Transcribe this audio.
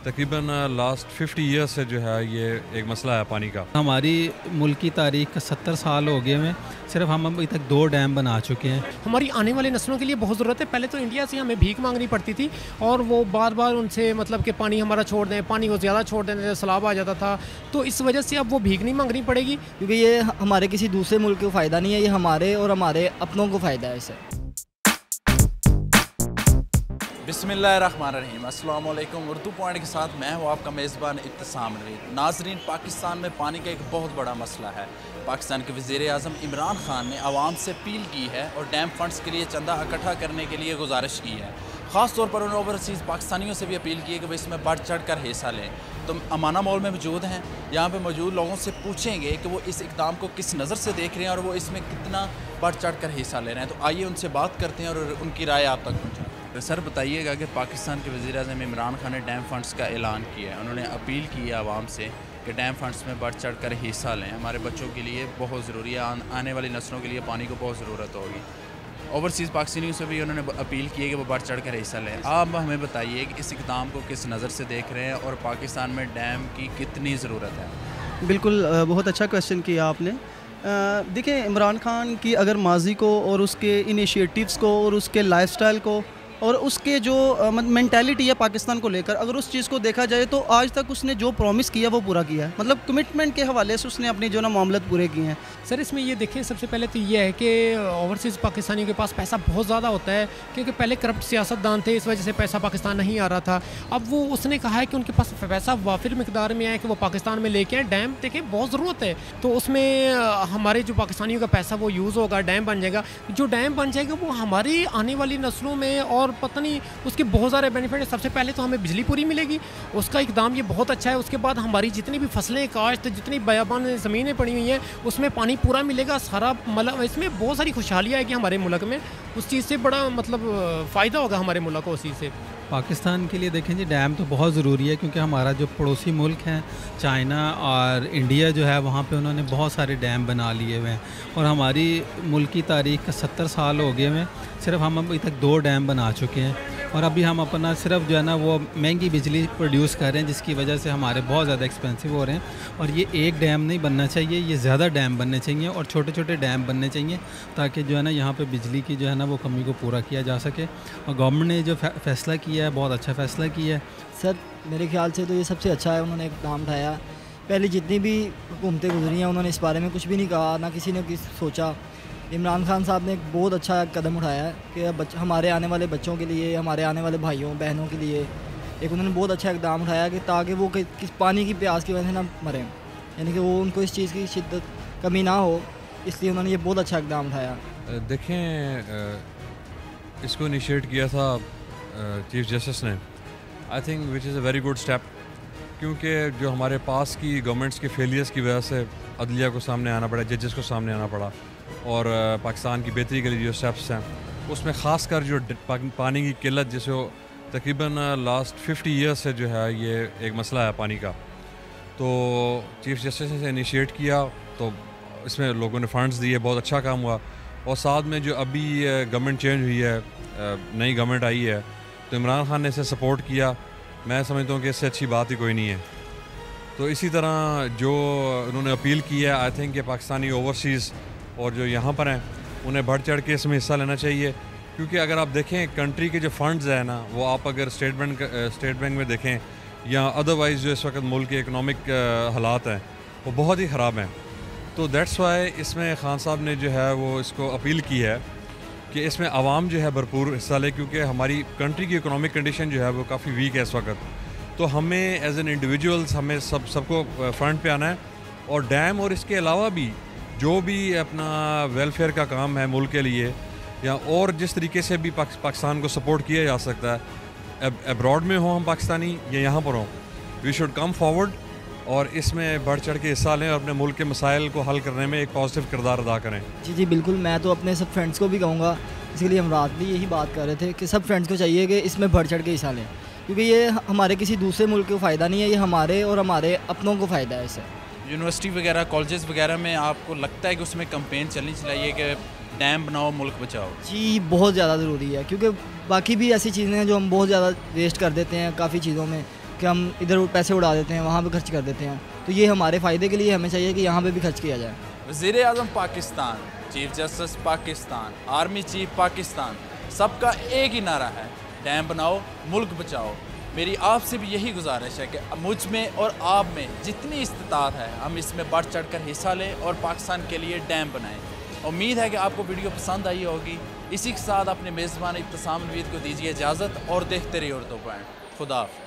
तकरीबन last 50 years से जो है ये एक मसला है पानी का। हमारी मुल्क की तारीख का 70 साल हो गए हैं, सिर्फ हम अभी तक 2 डैम बना चुके हैं। हमारी आने वाली नस्लों के लिए बहुत ज़रूरत है। पहले तो इंडिया से हमें भीख मांगनी पड़ती थी और वो बार बार उनसे मतलब कि पानी हमारा छोड़ दें, पानी को ज़्यादा छोड़ दें, सैलाब आ जाता था। तो इस वजह से अब वो भीख नहीं मांगनी पड़ेगी, क्योंकि ये हमारे किसी दूसरे मुल्क को फ़ायदा नहीं है, ये हमारे और हमारे अपनों को फ़ायदा है इससे। बिस्मिल्लाहिर्रहमानिर्रहीम, अस्सलाम वालेकुम। उर्दू पॉइंट के साथ मैं हूँ आपका मेज़बान इब्तिसाम नवीद। नाजरीन, पाकिस्तान में पानी का एक बहुत बड़ा मसला है। पाकिस्तान के वज़ीर आज़म इमरान खान ने आवाम से अपील की है और डैम फंड्स के लिए चंदा इकट्ठा करने के लिए गुजारिश की है। ख़ास तौर पर उन्होंने ओवरसीज़ पाकिस्तानियों से भी अपील की है कि वो इसमें बढ़ चढ़ कर हिस्सा लें। तो अमाना मॉल में मौजूद हैं, यहाँ पे मौजूद लोगों से पूछेंगे कि वो इस इक़दाम को किस नज़र से देख रहे हैं और वो इसमें कितना बढ़ चढ़ कर हिस्सा ले रहे हैं। तो आइए उनसे बात करते हैं और उनकी राय आप तक पहुँचाएँ। तो सर बताइएगा कि पाकिस्तान के वज़ीर आज़म इमरान खान ने डैम फंड्स का ऐलान किया है। उन्होंने अपील की है आवाम से कि डैम फंड्स में बढ़ चढ़ कर हिस्सा लें। हमारे बच्चों के लिए बहुत ज़रूरी है, आने वाली नस्लों के लिए पानी को बहुत ज़रूरत होगी। ओवरसीज़ पाकिस्तानियों से भी उन्होंने अपील की है कि वो बढ़ चढ़ कर हिस्सा लें। आप हमें बताइए कि इस इक़दाम को किस नज़र से देख रहे हैं और पाकिस्तान में डैम की कितनी ज़रूरत है। बिल्कुल, बहुत अच्छा क्वेश्चन किया आपने। देखिए, इमरान खान की अगर माजी को और उसके इनिशिएटिव्स को और उसके लाइफस्टाइल को और उसके जो मेंटालिटी है पाकिस्तान को लेकर, अगर उस चीज़ को देखा जाए तो आज तक उसने जो प्रॉमिस किया वो पूरा किया है। मतलब कमिटमेंट के हवाले से उसने अपनी जो ना मामलत पूरे किए हैं। सर इसमें ये देखें, सबसे पहले तो ये है कि ओवरसीज़ पाकिस्तानियों के पास पैसा बहुत ज़्यादा होता है, क्योंकि पहले करप्ट सियासतदान थे, इस वजह से पैसा पाकिस्तान नहीं आ रहा था। अब वो उसने कहा है कि उनके पास पैसा वाफिर मिकदार में है कि वो पाकिस्तान में लेके आए। डैम देखें बहुत ज़रूरत है, तो उसमें हमारे जो पाकिस्तानियों का पैसा वो यूज़ होगा, डैम बन जाएगा। जो डैम बन जाएगा वो हमारी आने वाली नस्लों में और पता नहीं उसके बहुत सारे बेनिफिट है। सबसे पहले तो हमें बिजली पूरी मिलेगी, उसका इकदाम ये बहुत अच्छा है। उसके बाद हमारी जितनी भी फसलें, काश्त, जितनी बयाबान ज़मीनें पड़ी हुई हैं उसमें पानी पूरा मिलेगा सारा। मतलब इसमें बहुत सारी खुशहालियाँ है कि हमारे मुल्क में उस चीज़ से बड़ा मतलब फ़ायदा होगा हमारे मुल्क को उस चीज़ से। पाकिस्तान के लिए देखें जी, डैम तो बहुत ज़रूरी है, क्योंकि हमारा जो पड़ोसी मुल्क हैं चाइना और इंडिया जो है वहाँ पे उन्होंने बहुत सारे डैम बना लिए हुए हैं और हमारी मुल्क की तारीख का 70 साल हो गए हैं, सिर्फ हम अभी तक 2 डैम बना चुके हैं और अभी हम अपना सिर्फ जो है ना वो महंगी बिजली प्रोड्यूस कर रहे हैं, जिसकी वजह से हमारे बहुत ज़्यादा एक्सपेंसिव हो रहे हैं। और ये एक डैम नहीं बनना चाहिए, ये ज़्यादा डैम बनने चाहिए और छोटे छोटे डैम बनने चाहिए, ताकि जो है ना यहाँ पे बिजली की जो है ना वो कमी को पूरा किया जा सके। और गवर्नमेंट ने जो फ़ैसला किया है बहुत अच्छा फ़ैसला किया है। सर मेरे ख्याल से तो ये सबसे अच्छा है, उन्होंने इक़दाम उठाया। पहले जितनी भी हुकूमतें गुजरी हैं उन्होंने इस बारे में कुछ भी नहीं कहा, ना किसी ने सोचा। इमरान खान साहब ने एक बहुत अच्छा कदम उठाया है कि हमारे आने वाले बच्चों के लिए, हमारे आने वाले भाइयों बहनों के लिए एक उन्होंने बहुत अच्छा इक़दाम उठाया कि ताकि वो किस पानी की प्यास की वजह से ना मरें, यानी कि वो उनको इस चीज़ की शिद्दत कमी ना हो, इसलिए उन्होंने ये बहुत अच्छा इक़दाम उठाया। देखें, इसको इनिशिएट किया था चीफ जस्टिस ने, I think which is a very good step, क्योंकि जो हमारे पास की गवर्नमेंट्स के फेलियर्स की वजह से अदलिया को सामने आना पड़ा, जजेस को सामने आना पड़ा और पाकिस्तान की बेहतरी के लिए जो स्टेप्स हैं उसमें ख़ास कर जो पानी की किल्लत, जिसे तकरीबन लास्ट 50 ईयर्स से जो है ये एक मसला है पानी का, तो चीफ जस्टिस ने इनिशिएट किया, तो इसमें लोगों ने फ़ंड्स दिए, बहुत अच्छा काम हुआ। और साथ में जो अभी गवर्नमेंट चेंज हुई है, नई गवर्नमेंट आई है, तो इमरान खान ने इसे सपोर्ट किया। मैं समझता हूँ कि इससे अच्छी बात ही कोई नहीं है। तो इसी तरह जो उन्होंने अपील की है, आई थिंक कि पाकिस्तानी ओवरसीज़ और जो यहाँ पर हैं उन्हें बढ़ चढ़ के इसमें हिस्सा लेना चाहिए, क्योंकि अगर आप देखें कंट्री के जो फंड्स हैं ना, वो आप अगर स्टेट बैंक में देखें या अदरवाइज़ जो इस वक्त मुल्क के इकनॉमिक हालात हैं वो बहुत ही ख़राब हैं। तो दैट्स वाई इसमें खान साहब ने जो है वो इसको अपील की है कि इसमें आवाम जो है भरपूर हिस्सा ले, क्योंकि हमारी कंट्री की इकनॉमिक कंडीशन जो है वो काफ़ी वीक है इस वक्त। तो हमें एज एन इंडिविजुअल्स हमें सबको फ्रंट पे आना है, और डैम और इसके अलावा भी जो भी अपना वेलफेयर का काम है मुल्क के लिए, या और जिस तरीके से भी पाकिस्तान को सपोर्ट किया जा सकता है, अब्रॉड में हो हम पाकिस्तानी या यहाँ पर हों, वी शुड कम फॉरवर्ड और इसमें बढ़ चढ़ के हिस्सा लें और अपने मुल्क के मसाइल को हल करने में एक पॉजिटिव किरदार अदा करें। जी जी बिल्कुल, मैं तो अपने सब फ्रेंड्स को भी कहूँगा, इसीलिए हम रात भी यही बात कर रहे थे कि सब फ्रेंड्स को चाहिए कि इसमें बढ़ चढ़ के हिस्सा लें, क्योंकि ये हमारे किसी दूसरे मुल्क को फ़ायदा नहीं है, ये हमारे और हमारे अपनों को फ़ायदा है इससे। यूनिवर्सिटी वगैरह, कॉलेजेस वगैरह में आपको लगता है कि उसमें कैंपेन चलनी चाहिए कि डैम बनाओ मुल्क बचाओ? जी बहुत ज़्यादा ज़रूरी है, क्योंकि बाकी भी ऐसी चीज़ें हैं जो हम बहुत ज़्यादा वेस्ट कर देते हैं काफ़ी चीज़ों में, कि हम इधर पैसे उड़ा देते हैं, वहाँ पे खर्च कर देते हैं। तो ये हमारे फ़ायदे के लिए हमें चाहिए कि यहाँ पे भी खर्च किया जाए। वज़ीर आज़म Pakistan, chief justice Pakistan, army chief Pakistan, सबका एक ही नारा है, डैम बनाओ मुल्क बचाओ। मेरी आपसे भी यही गुजारिश है कि मुझ में और आप में जितनी इस्तात है हम इसमें बढ़ चढ़ कर हिस्सा लें और पाकिस्तान के लिए डैम बनाएं। उम्मीद है कि आपको वीडियो पसंद आई होगी। इसी के साथ अपने मेज़बान इब्तिसाम नवीद को दीजिए इजाज़त और देखते रहिए उर्दू पॉइंट। खुदा हाफ़िज़।